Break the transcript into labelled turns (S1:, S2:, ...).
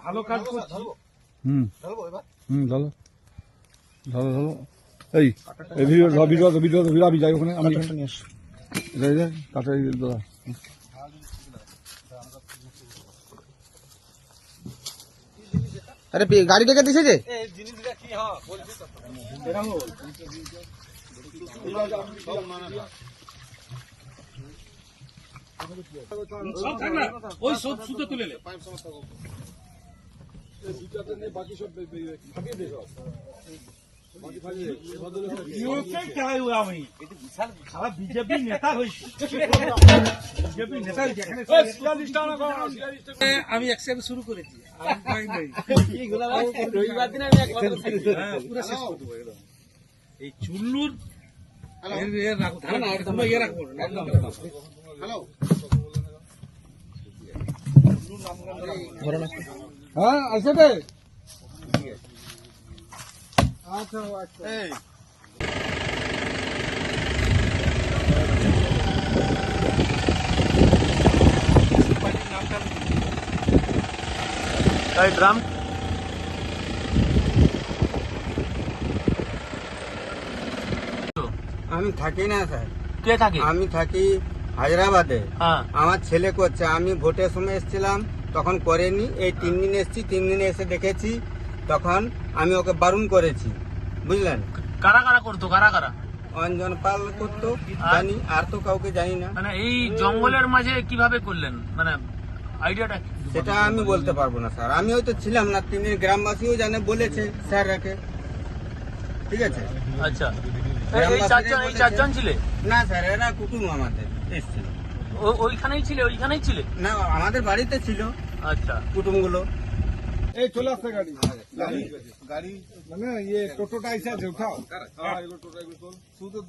S1: ভালো কাজ করছি। এই ভিডিও আমি যাই ওখানে, আমি কাটা দাদা।
S2: আরে গাড়ি ডেকে দিছে যে
S1: ওই সব সুতো তুলে বাকি সব বিজেপি নেতা হয়েছে, বিজেপি নেতা আমি একসাথে শুরু করেছি।
S2: রবিবার দিন আমি
S1: পুরো শেষ করে দেবো একদম। এই চুল্লুর
S2: হ্যাঁ আছে রে। আচ্ছা
S3: ড্রাম
S2: আমি থাকি না স্যার,
S3: কে থাকে?
S2: আমি থাকি হায়দ্রাবাদে।
S3: হ্যাঁ,
S2: আমার ছেলে করছে, আমি ভোটের সময় এসেছিলাম তখন করেনি, এই 3 দিন এসেছি, 3 দিনে এসে দেখেছি, তখন আমি ওকে বারণ করেছি, বুঝলেন।
S3: কারা কারা করতো? কারা কারা?
S2: অঞ্জন পাল করতো জানি, আর তো কাউকে জানি না।
S3: মানে এই জঙ্গলের মাঝে কিভাবে করলেন, মানে আইডিয়াটা কি?
S2: সেটা আমি বলতে পারবো না স্যার, আমি হয়তো ছিলাম না, 3 দিন গ্রামবাসীও জানে, বলেছে স্যার রাখে, ঠিক আছে।
S3: আচ্ছা, এই চারজন ছিলে?
S2: না স্যার, এরা কুটুম আমাদের এসেছিল।
S3: ওইখানেই ছিলে?
S2: না, আমাদের বাড়িতে ছিল
S3: আচ্ছা,
S2: কুটুমগুলো।
S1: এই চলে আসছে গাড়ি, গাড়ি মানে ইয়ে টোটোটা এসে আছে, উঠাও। হ্যাঁ, এগুলো টোটো, এগুলো শুধু